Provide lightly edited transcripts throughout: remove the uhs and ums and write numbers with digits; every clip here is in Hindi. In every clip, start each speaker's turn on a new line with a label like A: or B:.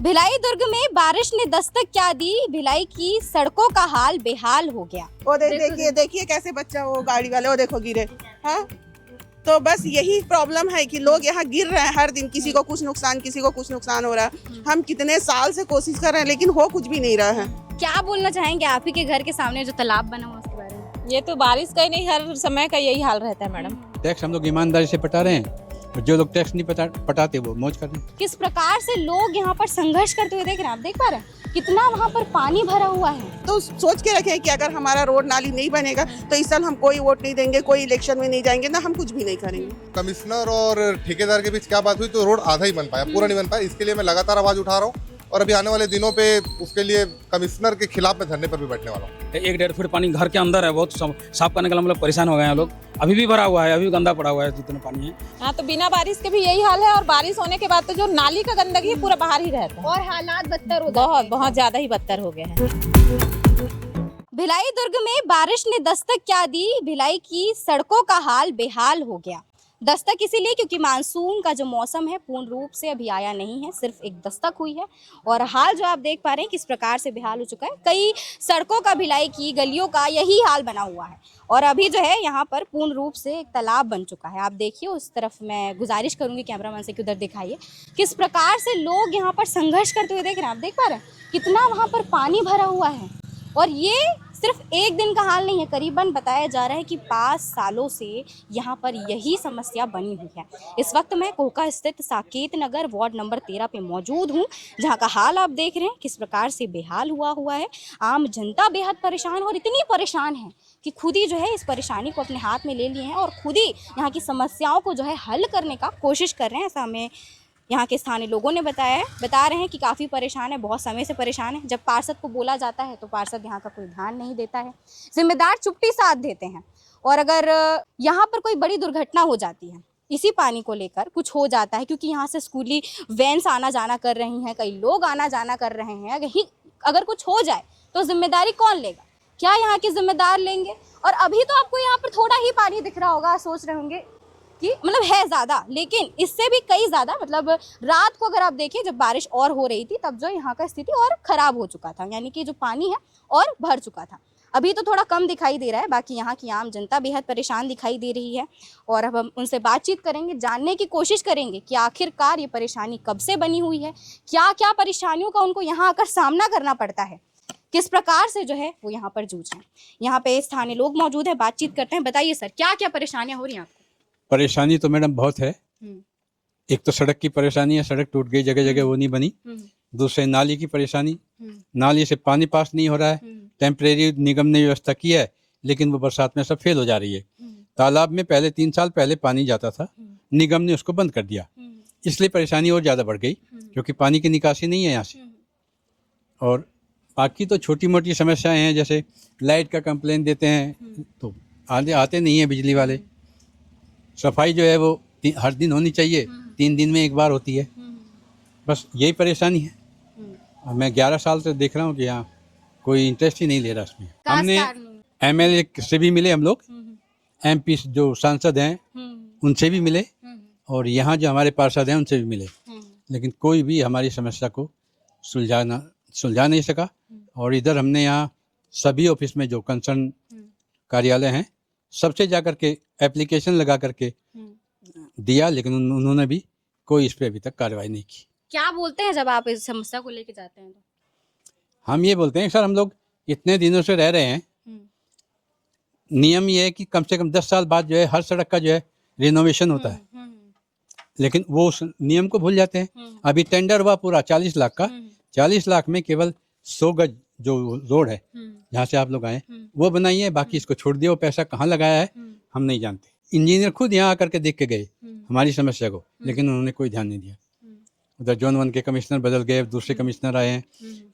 A: भिलाई दुर्ग में बारिश ने दस्तक क्या दी, भिलाई की सड़कों का हाल बेहाल हो गया।
B: वो देखिए देखिए कैसे बच्चा वो गाड़ी वाले वो देखो गिरे। हाँ, तो बस यही प्रॉब्लम है कि लोग यहाँ गिर रहे हैं हर दिन, किसी को कुछ नुकसान हो रहा है। हम कितने साल से कोशिश कर रहे हैं लेकिन हो कुछ भी नहीं रहा है।
A: क्या बोलना चाहेंगे आप ही के घर के सामने जो तालाब बना हुआ उसके बारे में?
C: ये तो बारिश का ही नहीं, हर समय का यही हाल रहता है मैडम।
D: टैक्स हम लोग ईमानदारी से पटा रहे हैं, जो लोग टैक्स नहीं पटाते वो मौज कर रहे हैं।
A: किस प्रकार से लोग यहाँ पर संघर्ष करते हुए देख रहे हैं, आप देख पा रहे हैं कितना वहाँ पर पानी भरा हुआ है।
B: तो सोच के रखें कि अगर हमारा रोड नाली नहीं बनेगा तो इस साल हम कोई वोट नहीं देंगे, कोई इलेक्शन में नहीं जाएंगे, ना हम कुछ भी नहीं करेंगे।
E: कमिश्नर और ठेकेदार के बीच क्या बात हुई तो रोड आधा ही बन पाया, पूरा नहीं बन पाया। इसके लिए मैं लगातार आवाज उठा रहा हूँ और अभी आने वाले दिनों पे उसके लिए कमिश्नर के खिलाफ में धरने पर भी बैठने वाला हूँ।
F: 1-1.5 फीट पानी घर के अंदर है, बहुत साफ करने के लिए हम लोग परेशान हो गए हैं। लोग अभी भी भरा हुआ है, अभी भी गंदा पड़ा हुआ है जितना पानी है।
C: हाँ, तो बिना बारिश के भी यही हाल है और बारिश होने के बाद तो जो नाली का गंदगी है पूरा बाहर ही रहता है
A: और हालात बदतर हो
C: बहुत बहुत ज्यादा ही बदतर हो गए हैं।
A: भिलाई दुर्ग में बारिश ने दस्तक क्या दी, भिलाई की सड़कों का हाल बेहाल हो गया। दस्तक इसीलिए क्योंकि मानसून का जो मौसम है पूर्ण रूप से अभी आया नहीं है, सिर्फ एक दस्तक हुई है और हाल जो आप देख पा रहे हैं किस प्रकार से बेहाल हो चुका है। कई सड़कों का, भिलाई की गलियों का यही हाल बना हुआ है और अभी जो है यहाँ पर पूर्ण रूप से एक तालाब बन चुका है। आप देखिए उस तरफ, मैं गुजारिश करूंगी कैमरामैन से कि उधर दिखाइए किस प्रकार से लोग यहाँ पर संघर्ष करते हुए देख रहे हैं। आप देख पा रहे हैं कितना वहाँ पर पानी भरा हुआ है और ये सिर्फ एक दिन का हाल नहीं है, करीबन बताया जा रहा है कि 5 सालों से यहाँ पर यही समस्या बनी हुई है। इस वक्त मैं कोहका स्थित साकेत नगर वार्ड नंबर 13 पे मौजूद हूँ, जहाँ का हाल आप देख रहे हैं किस प्रकार से बेहाल हुआ है। आम जनता बेहद परेशान और इतनी परेशान है कि खुद ही जो है इस परेशानी को अपने हाथ में ले लिए हैं और खुद ही यहाँ की समस्याओं को जो है हल करने का कोशिश कर रहे हैं। ऐसा हमें यहाँ के स्थानीय लोगों ने बता रहे हैं कि काफ़ी परेशान है, बहुत समय से परेशान है। जब पार्षद को बोला जाता है तो पार्षद यहाँ का कोई ध्यान नहीं देता है, जिम्मेदार चुप्पी साध देते हैं। और अगर यहाँ पर कोई बड़ी दुर्घटना हो जाती है, इसी पानी को लेकर कुछ हो जाता है, क्योंकि यहाँ से स्कूली वैन्स आना जाना कर रही हैं, कई लोग आना जाना कर रहे हैं, अगर कुछ हो जाए तो जिम्मेदारी कौन लेगा? क्या यहाँ के जिम्मेदार लेंगे? और अभी तो आपको यहाँ पर थोड़ा ही पानी दिख रहा होगा, सोच रहे होंगे कि मतलब है ज़्यादा, लेकिन इससे भी कई ज़्यादा, मतलब रात को अगर आप देखें जब बारिश और हो रही थी तब जो यहाँ का स्थिति और ख़राब हो चुका था, यानी कि जो पानी है और भर चुका था। अभी तो थोड़ा कम दिखाई दे रहा है, बाकी यहाँ की आम जनता बेहद परेशान दिखाई दे रही है और अब हम उनसे बातचीत करेंगे, जानने की कोशिश करेंगे कि आखिरकार ये परेशानी कब से बनी हुई है, क्या क्या परेशानियों का उनको यहाँ आकर सामना करना पड़ता है, किस प्रकार से जो है वो यहाँ पर जूझ रहे हैं। यहाँ पे स्थानीय लोग मौजूद है, बातचीत करते हैं। बताइए सर, क्या क्या परेशानियाँ हो रही हैं आपको?
D: परेशानी तो मैडम बहुत है। एक तो सड़क की परेशानी है, सड़क टूट गई, जगह जगह वो नहीं बनी। दूसरे नाली की परेशानी, नाली से पानी पास नहीं हो रहा है। टेम्परेरी निगम ने व्यवस्था की है लेकिन वो बरसात में सब फेल हो जा रही है। तालाब में पहले 3 साल पहले पानी जाता था, निगम ने उसको बंद कर दिया, इसलिए परेशानी और ज़्यादा बढ़ गई क्योंकि पानी की निकासी नहीं है यहाँ से। और बाकी तो छोटी मोटी समस्याएं हैं, जैसे लाइट का कंप्लेन देते हैं तो आते नहीं है बिजली वाले। सफाई जो है वो हर दिन होनी चाहिए, 3 दिन में एक बार होती है, बस यही परेशानी है। और मैं 11 साल से देख रहा हूँ कि यहाँ कोई इंटरेस्ट ही नहीं ले रहा इसमें। हमने एमएलए से भी मिले, हम लोग एमपी जो सांसद हैं उनसे भी मिले और यहाँ जो हमारे पार्षद हैं उनसे भी मिले, लेकिन कोई भी हमारी समस्या को सुलझा नहीं सका। और इधर हमने यहाँ सभी ऑफिस में जो कंसर्न कार्यालय हैं सबसे जा कर के एप्लीकेशन लगा करके दिया, लेकिन उन्होंने भी कोई इस पे अभी तक कार्रवाई नहीं की।
A: क्या बोलते हैं जब आप इस समस्या को लेके जाते हैं तो?
D: हम ये बोलते हैं सर, हम लोग इतने दिनों से रह रहे हैं, नियम ये है कि कम से कम 10 साल बाद जो है हर सड़क का जो है रिनोवेशन होता है, लेकिन वो उस नियम को भूल जाते हैं। अभी टेंडर हुआ पूरा 40 लाख का, 40 लाख में केवल 100 गज जो रोड है जहाँ से आप लोग आए वो बनाई है, बाकी इसको छोड़ दिया। वो पैसा कहाँ लगाया है हम नहीं जानते। इंजीनियर खुद यहाँ आकर के देख के गए हमारी समस्या को, लेकिन उन्होंने कोई ध्यान नहीं दिया। उधर जोन 1 के कमिश्नर बदल गए, दूसरे कमिश्नर आए हैं।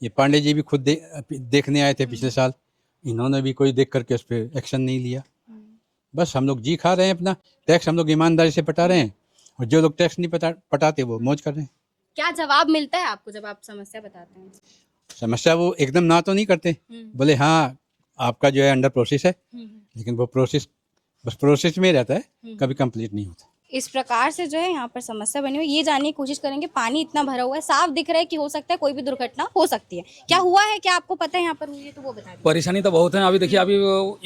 D: ये पांडे जी भी खुद देखने आए थे पिछले साल, इन्होंने भी कोई देख करके उस पर एक्शन नहीं लिया। बस हम लोग जी खा रहे हैं अपना, टैक्स हम लोग ईमानदारी से पटा रहे हैं और जो लोग टैक्स नहीं पटाते वो मौज कर रहे हैं।
A: क्या जवाब मिलता है आपको जब आप समस्या बताते हैं?
D: समस्या वो एकदम ना तो नहीं करते, बोले हाँ आपका जो है अंडर प्रोसेस है, लेकिन वो प्रोसेस बस प्रोसेस में रहता है, कभी कंप्लीट नहीं होता।
A: इस प्रकार से जो है यहाँ पर समस्या बनी हुई है। ये जानने की कोशिश करेंगे, पानी इतना भरा हुआ है, साफ दिख रहा है कि हो सकता है कोई भी दुर्घटना हो सकती है। क्या हुआ है, क्या आपको पता है यहाँ पर हुई है, तो वो बता दीजिए।
F: परेशानी तो बहुत है। अभी देखिए, अभी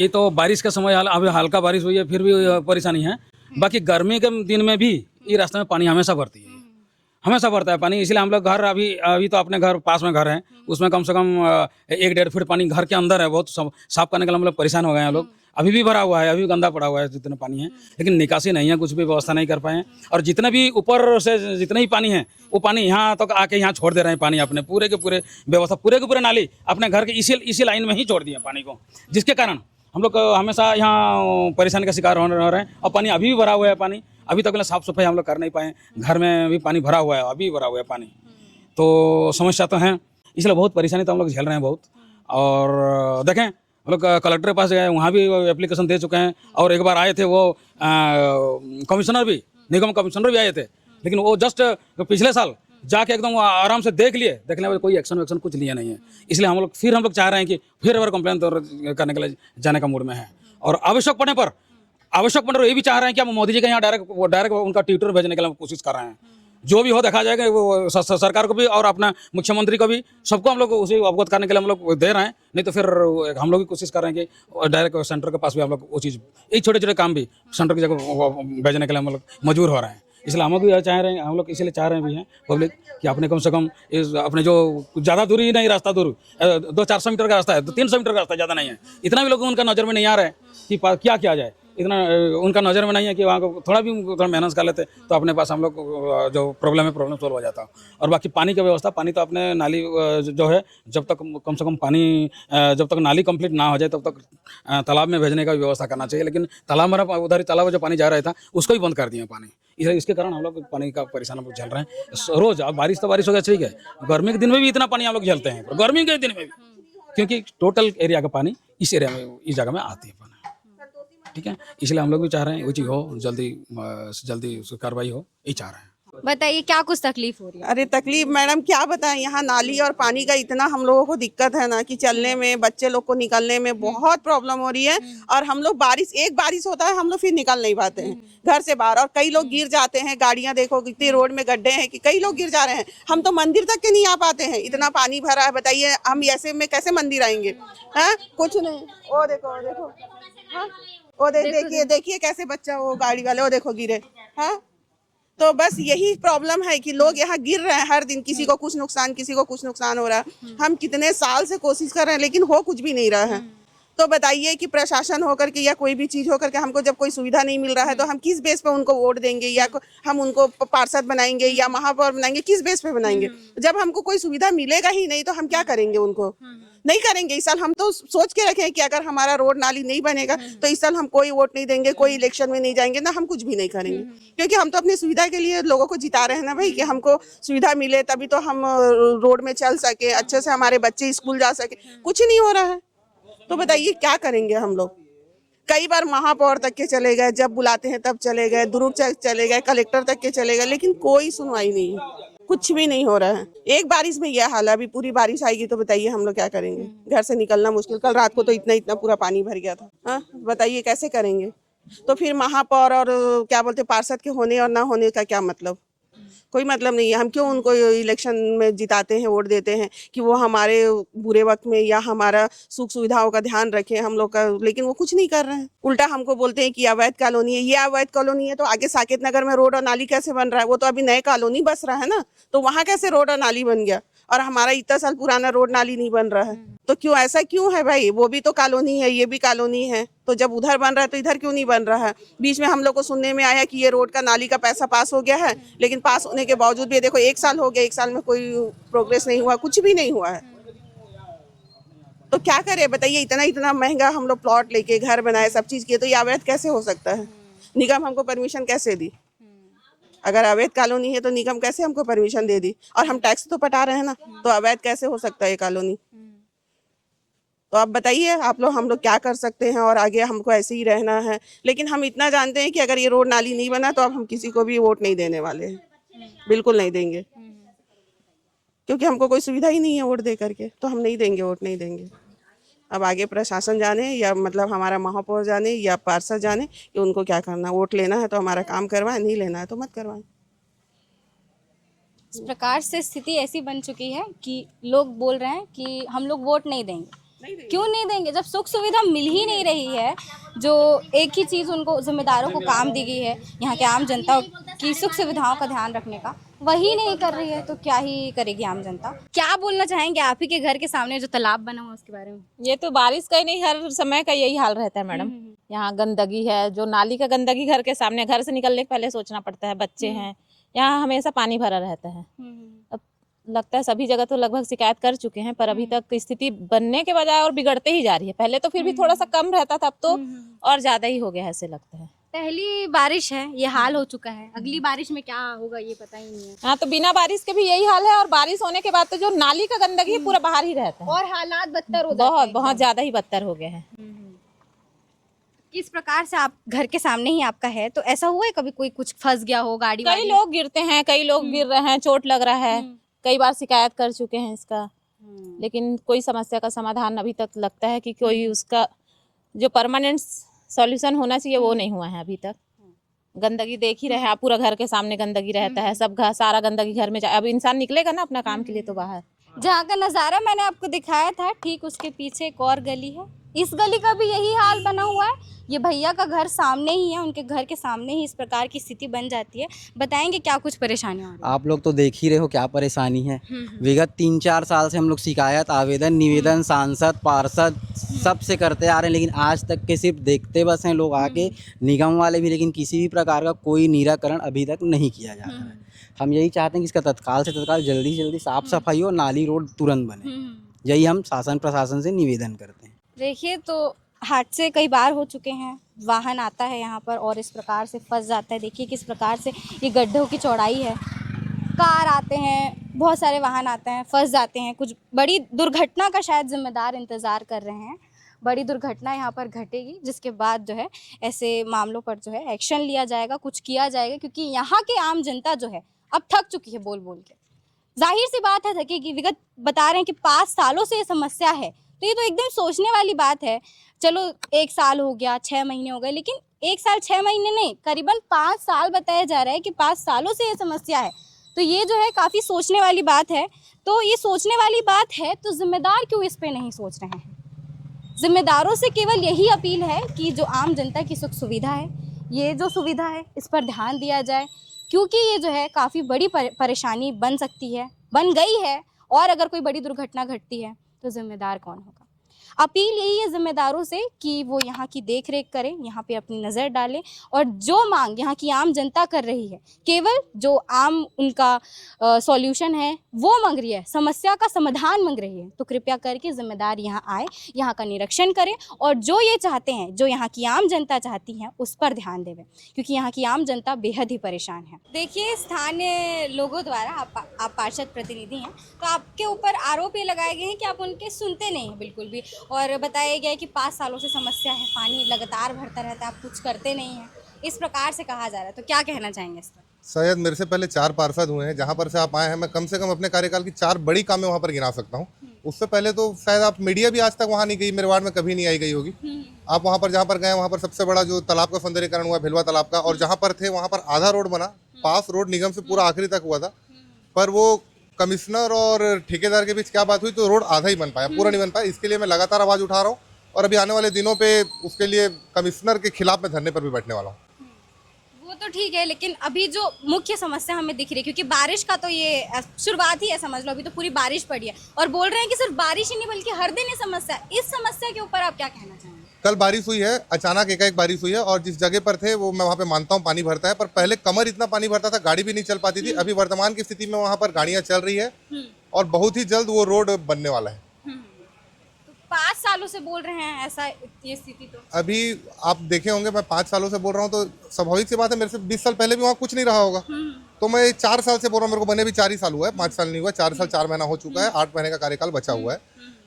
F: ये तो बारिश का समय, अभी हल्का बारिश हुई है फिर भी परेशानी है। बाकी गर्मी के दिन में भी ये रास्ते में पानी हमेशा भरती है, हमेशा भरता है पानी। इसलिए हम लोग घर अभी तो अपने घर पास में घर है, उसमें कम से कम 1-1.5 फीट पानी घर के अंदर है। बहुत साफ करने के लिए हम लोग परेशान हो गए हैं लोग। अभी भी भरा हुआ है, अभी गंदा पड़ा हुआ है जितना पानी है, लेकिन निकासी नहीं है, कुछ भी व्यवस्था नहीं कर पाए हैं। और जितने भी ऊपर से जितना ही पानी है वो पानी यहाँ तक आके यहाँ छोड़ दे रहे हैं पानी अपने पूरे के पूरे व्यवस्था, पूरे के पूरे नाली अपने घर के इसी लाइन में ही छोड़ दिए पानी को, जिसके कारण हम लोग हमेशा यहाँ परेशानी का शिकार हो रहे हैं। और पानी अभी भी भरा हुआ है, पानी अभी तक साफ सफाई हम लोग कर नहीं पाए। घर में भी पानी भरा हुआ है, अभी भरा हुआ है पानी, तो समस्या तो है। इसलिए बहुत परेशानी तो हम लोग झेल रहे हैं बहुत। और देखें, हम लोग कलेक्टर के पास गए, वहाँ भी एप्लीकेशन दे चुके हैं। और एक बार आए थे वो कमिश्नर भी, निगम कमिश्नर भी आए थे, लेकिन वो जस्ट पिछले साल जाके एकदम आराम से देख लिए, देखने में कोई एक्शन वैक्शन कुछ लिया नहीं है। इसलिए हम लोग चाह रहे हैं कि फिर एक बार कंप्लेन करने के लिए जाने का मूड में है। और आवश्यक पड़ने पर ये भी चाह रहे हैं कि हम मोदी जी के यहाँ डायरेक्ट उनका ट्विटर भेजने के लिए कोशिश कर रहे हैं। जो भी हो देखा जाएगा, वो सरकार को भी और अपना मुख्यमंत्री को भी, सबको हम लोग उसे अवगत करने के लिए हम लोग दे रहे हैं। नहीं तो फिर हम लोग भी कोशिश कर रहे हैं कि डायरेक्ट सेंटर के पास भी हम लोग वो चीज़, ये छोटे छोटे काम भी सेंटर की जगह भेजने के लिए हम लोग मजबूर हो रहे हैं। इसलिए हम लोग भी चाह रहे हैं, हम लोग इसलिए चाह रहे हैं भी हैं पब्लिक कि अपने कम से कम इस अपने जो ज़्यादा दूरी नहीं, रास्ता दूर 200-400 मीटर का रास्ता है, 300 मीटर का रास्ता, ज़्यादा नहीं है, इतना भी लोग उनका नज़र में नहीं आ रहा है कि क्या किया जाए। इतना उनका नज़र में नहीं है कि वहाँ को थोड़ा मेहनत कर लेते तो अपने पास हम लोग जो प्रॉब्लम सॉल्व हो जाता। और बाकी पानी की व्यवस्था, पानी तो अपने नाली जो है, जब तक कम से कम पानी जब तक नाली कंप्लीट ना हो जाए तब तक तालाब में भेजने का व्यवस्था करना चाहिए। लेकिन तालाब में उधर तालाब में जो पानी जा रहा था उसको ही बंद कर दिया पानी। इसके कारण हम लोग पानी का परेशान हम लोग झेल रहे हैं रोज़। अब बारिश हो गया, ठीक है, गर्मी के दिन में भी इतना पानी हम लोग झेलते हैं, गर्मी के दिन में भी, क्योंकि टोटल एरिया का पानी इस एरिया में, इस जगह में आती है पानी, ठीक है। इसलिए हम लोग भी चाह रहे हैं वो चीज़ हो, जल्दी उसकी कार्रवाई हो, यही चाह रहे हैं।
A: बताइए क्या कुछ तकलीफ हो रही है?
B: अरे तकलीफ मैडम क्या बताएं, यहाँ नाली और पानी का इतना हम लोगों को दिक्कत है ना कि चलने में, बच्चे लोग को निकलने में बहुत प्रॉब्लम हो रही है। और हम लोग एक बारिश होता है, हम लोग फिर निकल नहीं पाते हैं घर से बाहर। और कई लोग गिर जाते हैं, गाड़ियाँ देखो कितनी रोड में गड्ढे हैं कि कई लोग गिर जा रहे हैं। हम तो मंदिर तक के नहीं आ पाते हैं, इतना पानी भरा है। बताइए हम ऐसे में कैसे मंदिर आएंगे? हाँ, कुछ नहीं। ओ देखो हाँ, वो देखिए कैसे बच्चा, वो गाड़ी वाले, वो देखो गिरे। हाँ, तो बस यही प्रॉब्लम है कि लोग यहाँ गिर रहे हैं हर दिन, किसी को कुछ नुकसान, किसी को कुछ नुकसान हो रहा है। हम कितने साल से कोशिश कर रहे हैं लेकिन हो कुछ भी नहीं रहा है। तो बताइए कि प्रशासन होकर के या कोई भी चीज़ होकर के हमको जब कोई सुविधा नहीं मिल रहा है तो हम किस बेस पे उनको वोट देंगे, या हम उनको पार्षद बनाएंगे या महापौर बनाएंगे, किस बेस पे बनाएंगे? जब हमको कोई सुविधा मिलेगा ही नहीं तो हम क्या करेंगे? उनको नहीं करेंगे। इस साल हम तो सोच के रखे हैं कि अगर हमारा रोड नाली नहीं बनेगा तो इस साल हम कोई वोट नहीं देंगे, कोई इलेक्शन में नहीं जाएंगे, ना हम कुछ भी नहीं करेंगे, क्योंकि हम तो अपनी सुविधा के लिए लोगों को जिता रहे हैं ना भाई, कि हमको सुविधा मिले तभी तो हम रोड में चल सके, अच्छे से हमारे बच्चे स्कूल जा सके। कुछ नहीं हो रहा है, तो बताइए क्या करेंगे हम लोग? कई बार महापौर तक के चले गए, जब बुलाते हैं तब चले गए, दुर्ग चले गए, कलेक्टर तक के चले गए, लेकिन कोई सुनवाई नहीं, कुछ भी नहीं हो रहा है। एक बारिश में यह हाल है, अभी पूरी बारिश आएगी तो बताइए हम लोग क्या करेंगे? घर से निकलना मुश्किल। कल रात को तो इतना पूरा पानी भर गया था। हाँ, बताइए कैसे करेंगे? तो फिर महापौर और क्या बोलते पार्षद के होने और ना होने का क्या मतलब? कोई मतलब नहीं है। हम क्यों उनको इलेक्शन में जिताते हैं, वोट देते हैं कि वो हमारे बुरे वक्त में या हमारा सुख सुविधाओं का ध्यान रखें हम लोग का, लेकिन वो कुछ नहीं कर रहे हैं। उल्टा हमको बोलते हैं कि अवैध कॉलोनी है। ये अवैध कॉलोनी है तो आगे साकेत नगर में रोड और नाली कैसे बन रहा है? वो तो अभी नए कॉलोनी बस रहा है ना, तो वहाँ कैसे रोड और नाली बन गया? और हमारा इतना साल पुराना रोड नाली नहीं बन रहा है, तो क्यों ऐसा क्यों है भाई? वो भी तो कॉलोनी है, ये भी कॉलोनी है, तो जब उधर बन रहा है तो इधर क्यों नहीं बन रहा है? बीच में हम लोग को सुनने में आया कि ये रोड का नाली का पैसा पास हो गया है, लेकिन पास होने के बावजूद भी देखो 1 साल हो गया, 1 साल में कोई प्रोग्रेस नहीं हुआ, कुछ भी नहीं हुआ है। तो क्या करें बताइए? इतना महंगा हम लोग प्लॉट लेके घर बनाए, सब चीज़ किए, तो ये अवैध कैसे हो सकता है? निगम हमको परमिशन कैसे दी? अगर अवैध कॉलोनी है तो निगम कैसे हमको परमिशन दे दी? और हम टैक्स तो पटा रहे हैं ना, तो अवैध कैसे हो सकता है ये कॉलोनी? तो आप बताइए आप लोग, हम लोग क्या कर सकते हैं? और आगे हमको ऐसे ही रहना है। लेकिन हम इतना जानते हैं कि अगर ये रोड नाली नहीं बना तो अब हम किसी को भी वोट नहीं देने वाले हैं, बिल्कुल नहीं देंगे, क्योंकि हमको कोई सुविधा ही नहीं है वोट दे करके, तो हम नहीं देंगे, वोट नहीं देंगे। अब आगे प्रशासन जाने या मतलब हमारा महापौर जाने या पार्षद जाने कि उनको क्या करना। वोट लेना है तो हमारा काम करवाएं, नहीं लेना है तो मत करवाएं।
A: इस प्रकार से स्थिति ऐसी बन चुकी है कि लोग बोल रहे हैं कि हम लोग वोट नहीं देंगे। क्यों नहीं देंगे जब सुख सुविधा मिल ही नहीं रही है। जो एक ही चीज़ उनको जिम्मेदारों को काम दी गई है यहाँ के आम जनता की सुख सुविधाओं का ध्यान रखने का, वही नहीं कर रही है तो क्या ही करेगी आम जनता। क्या बोलना चाहेंगे आप ही के घर के सामने जो तालाब बना हुआ है उसके बारे में?
C: ये तो बारिश का ही नहीं, हर समय का यही हाल रहता है मैडम। यहाँ गंदगी है, जो नाली का गंदगी घर के सामने, घर से निकलने के पहले सोचना पड़ता है। बच्चे हैं, यहाँ हमेशा पानी भरा रहता है। अब लगता है सभी जगह तो लगभग शिकायत कर चुके हैं, पर अभी तक स्थिति बनने के बजाय और बिगड़ते ही जा रही है। पहले तो फिर भी थोड़ा सा कम रहता था, अब तो और ज्यादा ही हो गया है ऐसे लगता है।
A: पहली बारिश है, ये हाल हो चुका है, अगली बारिश में क्या होगा ये पता ही नहीं है।
C: हाँ, तो बिना बारिश के भी यही हाल है, और बारिश होने के बाद तो जो नाली का गंदगी है पूरा बाहर ही रहता है,
A: और हालात बदतर हो जाते हैं।
C: बहुत ज्यादा ही बदतर हो गए हैं।
A: किस प्रकार से आप घर के सामने ही आपका है, तो ऐसा हुआ है कभी कोई कुछ फंस गया हो गाड़ी
C: कई
A: वाड़ी?
C: लोग गिरते हैं, कई लोग गिर रहे हैं, चोट लग रहा है, कई बार शिकायत कर चुके हैं इसका, लेकिन कोई समस्या का समाधान अभी तक लगता है कि कोई उसका जो परमानेंट सॉल्यूशन होना चाहिए वो नहीं हुआ है अभी तक। गंदगी देख ही रहे हैं आप, पूरा घर के सामने गंदगी रहता है, सब सारा गंदगी घर में जाए। अब इंसान निकलेगा ना अपना काम के लिए तो बाहर।
A: जहाँ का नज़ारा मैंने आपको दिखाया था, ठीक उसके पीछे एक और गली है, इस गली का भी यही हाल बना हुआ है। ये भैया का घर सामने ही है, उनके घर के सामने ही इस प्रकार की स्थिति बन जाती है। बताएंगे क्या कुछ परेशानियाँ हो रही
G: आप लोग तो देख ही रहे हो क्या परेशानी है। विगत 3-4 साल से हम लोग शिकायत, आवेदन, निवेदन सांसद, पार्षद सब से करते आ रहे हैं, लेकिन आज तक के सिर्फ देखते बस हैं लोग आके, निगम वाले भी, लेकिन किसी भी प्रकार का कोई निराकरण अभी तक नहीं किया जा रहा है। हम यही चाहते हैं कि इसका तत्काल से तत्काल जल्दी से जल्दी साफ सफाई हो, नाली रोड तुरंत बने। यही हम शासन प्रशासन से निवेदन करते हैं।
A: देखिए, तो हादसे कई बार हो चुके हैं, वाहन आता है यहाँ पर और इस प्रकार से फंस जाता है। देखिए किस प्रकार से ये गड्ढों की चौड़ाई है, कार आते हैं, बहुत सारे वाहन आते हैं, फंस जाते हैं। कुछ बड़ी दुर्घटना का शायद जिम्मेदार इंतज़ार कर रहे हैं, बड़ी दुर्घटना यहाँ पर घटेगी, जिसके बाद जो है ऐसे मामलों पर जो है एक्शन लिया जाएगा, कुछ किया जाएगा, क्योंकि यहाँ के आम जनता जो है अब थक चुकी है बोल बोल के। जाहिर सी बात है थकेगी। विगत बता रहे हैं कि 5 सालों से ये समस्या है, तो ये तो एकदम सोचने वाली बात है। चलो 1 साल हो गया, 6 महीने हो गए, लेकिन 1 साल 6 महीने नहीं, करीबन 5 साल बताया जा रहा है कि 5 सालों से ये समस्या है। तो ये जो है काफ़ी सोचने वाली बात है। तो ये सोचने वाली बात है तो जिम्मेदार क्यों इस पे नहीं सोच रहे हैं? जिम्मेदारों से केवल यही अपील है कि जो आम जनता की सुख सुविधा है, ये जो सुविधा है इस पर ध्यान दिया जाए, क्योंकि ये जो है काफ़ी बड़ी परेशानी बन सकती है, बन गई है, और अगर कोई बड़ी दुर्घटना घटती है तो जिम्मेदार कौन होगा? अपील यही है जिम्मेदारों से कि वो यहाँ की देख रेख करें, यहाँ पे अपनी नज़र डालें, और जो मांग यहाँ की आम जनता कर रही है, केवल जो आम उनका सॉल्यूशन है वो मांग रही है, समस्या का समाधान मांग रही है, तो कृपया करके जिम्मेदार यहाँ आए, यहाँ का निरीक्षण करें, और जो ये चाहते हैं, जो यहाँ की आम जनता चाहती है, उस पर ध्यान देवें, क्योंकि यहाँ की आम जनता बेहद ही परेशान है। देखिए, स्थानीय लोगों द्वारा, आप पार्षद प्रतिनिधि हैं, तो आपके ऊपर आरोप ये लगाए गए हैं कि आप उनके सुनते नहीं हैं बिल्कुल भी, और बताया गया है कि 5 सालों से समस्या है, पानी लगातार भरता रहता है, आप कुछ करते नहीं हैं, इस प्रकार से कहा जा रहा है। तो क्या कहना चाहेंगे इस पर?
E: शायद मेरे से पहले 4 पार्षद हुए हैं, जहाँ पर से आप आए हैं, मैं कम से कम अपने कार्यकाल की 4 बड़ी कामें वहाँ पर गिना सकता हूँ। उससे पहले तो शायद आप मीडिया भी आज तक वहाँ नहीं गई, मेरे वार्ड में कभी नहीं आई गई होगी। आप वहाँ पर जहाँ पर गए, वहाँ पर सबसे बड़ा जो तालाब का सौंदर्यीकरण हुआ, भिलवा तालाब का, और जहाँ पर थे वहाँ पर आधा रोड बना, पास रोड निगम से पूरा आखिरी तक हुआ था, पर वो कमिश्नर और ठेकेदार के बीच क्या बात हुई तो रोड आधा ही बन पाया, पूरा नहीं बन पाया। इसके लिए मैं लगातार आवाज़ उठा रहा हूँ, और अभी आने वाले दिनों पे उसके लिए कमिश्नर के खिलाफ मैं धरने पर भी बैठने वाला हूँ।
A: वो तो ठीक है, लेकिन अभी जो मुख्य समस्या हमें दिख रही है, क्योंकि बारिश का तो ये शुरुआत ही है, समझ लो, अभी तो पूरी बारिश पड़ी है, और बोल रहे हैं कि सिर्फ बारिश ही नहीं बल्कि हर दिन ये समस्या है। इस समस्या के ऊपर आप क्या कहना चाहेंगे?
E: कल बारिश हुई है, अचानक एकाएक बारिश हुई है, और जिस जगह पर थे वो मैं वहाँ पे मानता हूँ पानी भरता है, पर पहले कमर इतना पानी भरता था, गाड़ी भी नहीं चल पाती थी। अभी वर्तमान की स्थिति में वहाँ पर गाड़ियाँ चल रही है, और बहुत ही जल्द वो रोड बनने वाला है।
A: 5 सालों से बोल रहे हैं ऐसा, ये स्थिति तो
E: अभी आप देखे होंगे, मैं 5 सालों से बोल रहा हूँ, तो स्वाभाविक सी बात है, मेरे से 20 साल पहले भी वहाँ कुछ नहीं रहा होगा। तो मैं 4 साल से बोल रहा हूँ, मेरे को बने भी 4 ही साल हुआ है, 5 साल नहीं हुआ, 4 साल 4 महीना हो चुका है, 8 महीने का कार्यकाल बचा हुआ है।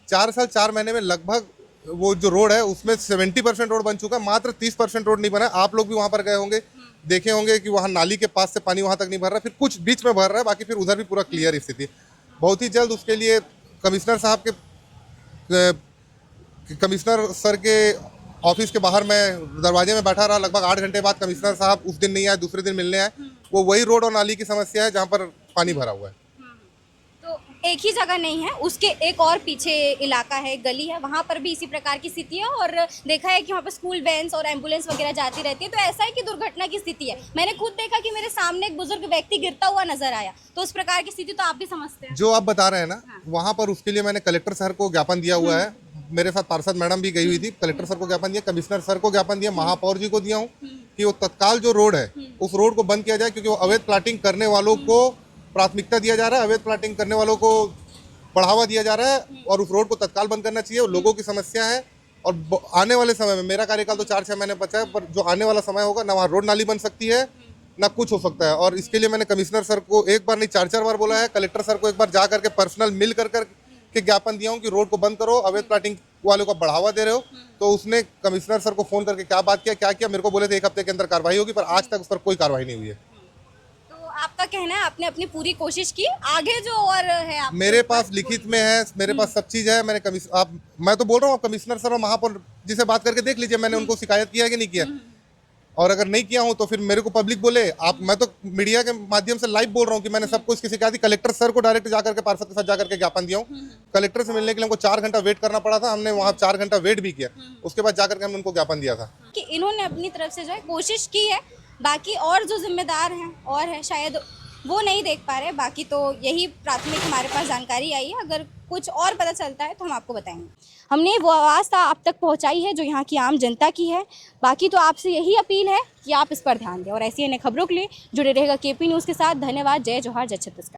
E: 4 साल 4 महीने में लगभग वो जो रोड है उसमें 70% रोड बन चुका है, मात्र 30% रोड नहीं बना है। आप लोग भी वहाँ पर गए होंगे, देखे होंगे कि वहाँ नाली के पास से पानी वहाँ तक नहीं भर रहा है, फिर कुछ बीच में भर रहा है, बाकी फिर उधर भी पूरा क्लियर स्थिति। बहुत ही जल्द उसके लिए कमिश्नर साहब के कमिश्नर सर के ऑफिस के बाहर मैं दरवाजे में बैठा रहा, लगभग 8 घंटे बाद कमिश्नर साहब उस दिन नहीं आए, दूसरे दिन मिलने आए। वो वही रोड और नाली की समस्या है जहाँ पर पानी भरा हुआ है।
A: तो एक ही जगह नहीं है, उसके एक और पीछे इलाका है, गली है, वहाँ पर भी इसी प्रकार की स्थिति है और देखा है कि वहाँ पर स्कूल वैन्स और एम्बुलेंस वगैरह जाती रहती है। तो ऐसा है कि दुर्घटना की स्थिति है। मैंने खुद देखा कि मेरे सामने एक बुजुर्ग व्यक्ति गिरता हुआ नजर आया। तो उस प्रकार की स्थिति तो आप भी समझते हैं।
E: जो आप बता रहे हैं ना, वहाँ पर उसके लिए मैंने कलेक्टर सर को ज्ञापन दिया हुआ है। मेरे साथ पार्षद मैडम भी गई हुई थी, कलेक्टर सर को ज्ञापन दिया, कमिश्नर सर को ज्ञापन दिया, महापौर जी को दिया हूँ कि वो तत्काल जो रोड है उस रोड को बंद किया जाए, क्योंकि वो अवैध प्लाटिंग करने वालों को प्राथमिकता दिया जा रहा है, अवैध प्लाटिंग करने वालों को बढ़ावा दिया जा रहा है और उस रोड को तत्काल बंद करना चाहिए। लोगों की समस्या है और आने वाले समय में, मेरा कार्यकाल तो 4-6 महीने बचा है, पर जो आने वाला समय होगा ना वहाँ रोड नाली बन सकती है ना कुछ हो सकता है। और इसके लिए मैंने कमिश्नर सर को एक बार नहीं 4-4 बार बोला है, कलेक्टर सर को एक बार जा करके पर्सनल मिल कर के ज्ञापन दिया हूँ कि रोड को बंद करो, अवैध प्लाटिंग वालों को बढ़ावा दे रहे हो। तो उसने कमिश्नर सर को फोन करके क्या बात किया, क्या किया, मेरे को बोले थे 1 हफ्ते के अंदर कार्रवाई होगी, पर आज तक उस पर कोई कार्रवाई नहीं हुई है।
A: तो आपका कहना है आपने अपनी पूरी कोशिश की, आगे जो और है आप
E: मेरे पास लिखित में है, मेरे पास सब चीज़ है। मैंने मैं तो बोल रहा हूँ, आप कमिश्नर सर और महापौर जी से बात करके देख लीजिए मैंने उनको शिकायत किया कि नहीं किया। और अगर नहीं किया हूँ तो फिर मेरे को पब्लिक बोले, आप, मैं तो मीडिया के माध्यम से लाइव बोल रहा हूँ कि मैंने सबको इसकी शिकायत, कलेक्टर सर को डायरेक्ट जाकर के पार्षद के साथ जाकर के ज्ञापन दिया हूँ। कलेक्टर से मिलने के लिए हमको 4 घंटा वेट करना पड़ा था, हमने वहाँ 4 घंटा वेट भी किया, उसके बाद जाकर के हमने उनको ज्ञापन दिया था
A: कि इन्होंने अपनी तरफ से जो है कोशिश की है, बाकी और जो जिम्मेदार हैं और है शायद वो नहीं देख पा रहे। बाकी तो यही प्राथमिक हमारे पास जानकारी आई है, अगर कुछ और पता चलता है तो हम आपको बताएंगे। हमने वो आवाज़ आप तक पहुंचाई है जो यहाँ की आम जनता की है। बाकी तो आपसे यही अपील है कि आप इस पर ध्यान दें और ऐसी अन्य खबरों के लिए जुड़े रहेगा केपी न्यूज़ के साथ। धन्यवाद। जय जोहार, जय छत्तीसगढ़।